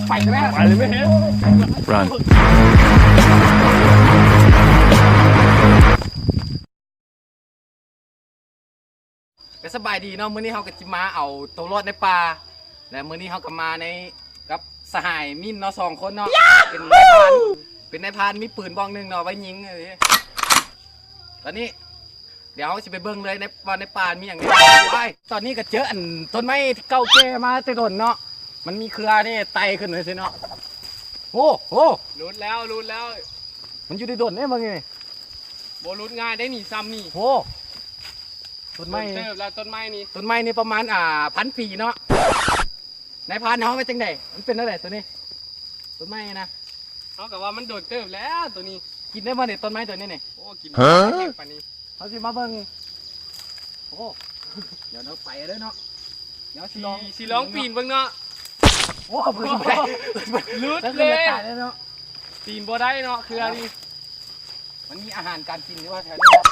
ไปเลยไหมไปเลยไหม Run. ก็สบายดีเนาะมื้อนี้เขาก็จิมาเอาตัวรอดในป่าและมื้อนี้เขาก็มาในกับสหายมินเนาะ2 คนเนาะเป็นนายพรานมีปืนบ้องหนึ่งเนาะไว้ยิงเลยตอนนี้เดี๋ยวเขาจะไปเบิ่งเลยในป่ามีอย่างนี้ไปตอนนี้ก็เจออันต้นไม้ที่เก่าแก่มาแต่ต้นเนาะมันมีเครือนี่ไต่ขึ้นเลยสิเนาะโอ้โห รุดแล้วมันอยู่ในต้นเนี่ยมึงไง โบรุดง่ายได้หนีซ้ำนี่ โอ้ต้นไม้ เติบแล้วต้นไม้นี่ ต้นไม้นี่ประมาณ1,000 ปีเนาะนายพรานเขาไปจังไดมันเป็นอะไรตัวนี้ต้นไม้นะ เขากับว่ามันโดดเติบแล้วตัวนี้ กินได้มาเนี่ยต้นไม้ตัวนี้เนี่ย โอ้กิน ฮะ แข็งปานนี้ เขาสิมาเบิ่งโอ้เดี๋ยวเราไปเลยเนาะเดี๋ยวสิลอง สิร้องปีนเบิ่งเนาะ โอ้ปืนไป รุด แล้ว เล คื ย ตายเลยเนาะ ปีนบ่ได้เนาะคืออันนี้ มันมีอาหารการกินหรือว่าแถวนี้ครับ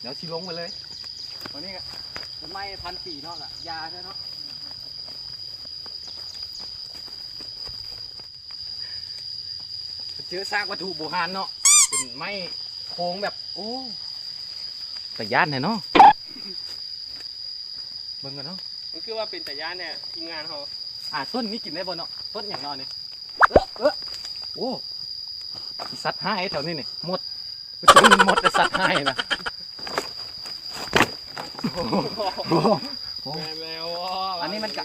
เดี๋ยวสิลงไปเลยตัวนี้ก็ต้นไม้1,000 ปีเนาะล่ะยาใช่เนาะเจอซากวัตถุโบราณเนาะเป็นไม้โค้งแบบโอ้แต่ย่านเนาะเบิ่งกันเนาะ มันคือว่าเป็นแต่ย่านเนี่ยทีมงานเขา ต้นนี้กินได้บ่เนาะต้นอย่างเนาะนี่โอ้สัตว์หายแถวนี้นี่หมดต้นหมดแต่สัตว์หายนะโอ้ แม่นแล้ว อันนี้มันกะ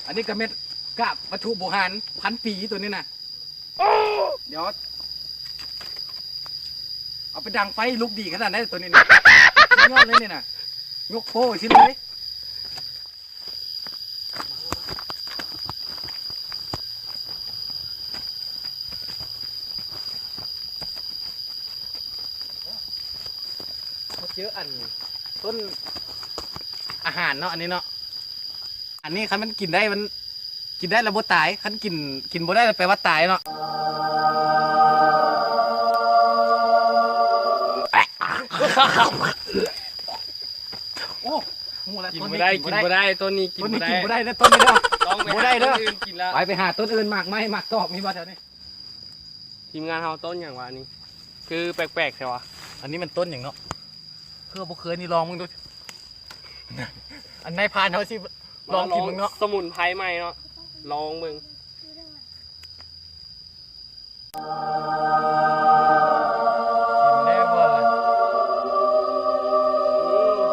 อันนี้ก็เม็ดกะวัตถุโบราณ1,000 ปีตัวนี้นะเดี๋ยวเอาไปดังไฟลุกดีขนาดนั้นตัวนี้นะยอดเลยนี่นะยกโป้ชิ้นเลยเขาเจออันต้นอาหารเนาะอันนี้เนาะอันนี้คันมันกินได้มันกินได้แล้วบ่ตายคันกินบ่ได้แปลว่าตายเนาะโอ้หมูละ กิน ต้น บ่ นี้ ได้ กิ กิ น น บ่ บ่ ได้ ได้ต้นนี้กิน ต้น บ่ นี้ ได้ กินบ่ได้นะต้นนี้เนาะ ต้องไป บ่ได้ หา เด้อ ต้นอื่นกินแล้ว ไปหาต้นอื่นหมากไม้หมากตอกมีบ่แถวนี้ ทีมงานเขาต้นอย่างวะอันนี้คือแปลกๆใช่ปะ อันนี้มันต้นอย่างเนาะเพื่อบ่เคยนี่ลองมึงดูอันนายพรานเขาสิลองกินมึงเนาะ สมุนไพรใหม่เนาะลองมึง กินได้บ่ล่ะ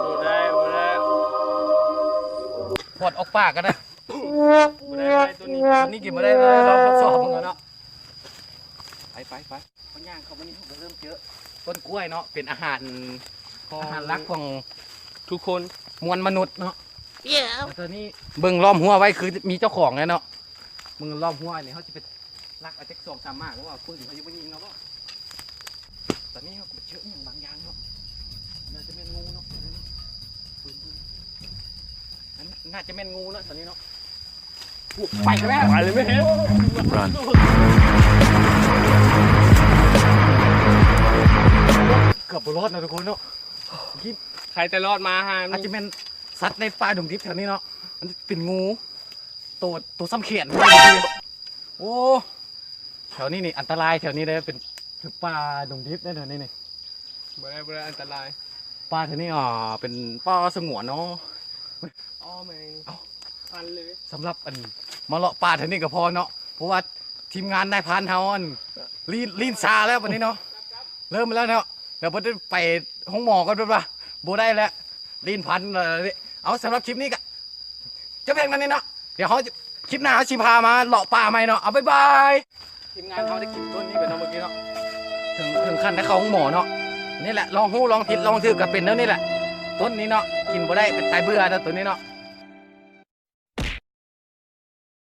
บ่ได้บ่ได้ ปอดออกปากกันนะ บ่ได้ตัวนี้ ตัวนี้กินบ่ได้เลยลองทดสอบมึงเนาะไปเขาย่างเขาวันนี้เขาก็เริ่มเจอต้นกล้วยเนาะเป็นอาหารหลักของ ทุกคน มวลมนุษย์เนาะแล้วตัวนี้เบิ่งล้อมหัวไว้คือมีเจ้าของเลยเนาะมึงล้อมหัวเนี่ยเขาจะเป็นรักอาเจ็ก2 3มากเพราะว่าปืนเขาจะไปยิงเนาะตอนนี้เขาเชื่ออย่างบางอย่างเนาะน่าจะเป็นงูเนาะปืนน่าจะเป็นงูเนาะตอนนี้เนาะไปกันแล้ว ไปเลยไหม Run. เกือบบรอดนะทุกคนเนาะ ใครจะรอดมาฮะ อาจจะเป็นสัตว์ในป่าดงดิบแถวนี้เนาะมันเป็นงูตัวซ้ำเขียนโอ้แถวนี้นี่อันตรายแถวนี้เลยเป็นป่าดงดิบได้แถวนี้นี่ บ่ได้อันตราย ป่าแถวนี้เป็นป่าสงวนเนาะ อ้อไม่พันเลย สำหรับอันมาเลาะป่าแถวนี้ก็พอเนาะเพราะว่าทีมงานนายพรานเฮาอันลีนซาแล้ววันนี้เนาะเริ่มมาแล้วเนาะเดี๋ยวพอได้ไปห้องหมอกันด้วยป่ะโบได้แล้วลีนพันเอาสำหรับคลิปนี้ก็จะเพียงนั้นนี่เนาะเดี๋ยวเขาคลิปหน้าเขาชิพามาเลาะป่าใหม่เนาะเอาบายบายทีมงานเขาได้กินต้นนี้ไปเนาะเมื่อกี้เนาะถึงขั้นได้เข้าห้องหมอเนาะนี่แหละลองหู้ลองผิดลองถือกับเป็นแล้วนี่แหละต้นนี้เนาะกินบ่ได้เป็นตายเบื่อนะตัวนี้เนาะ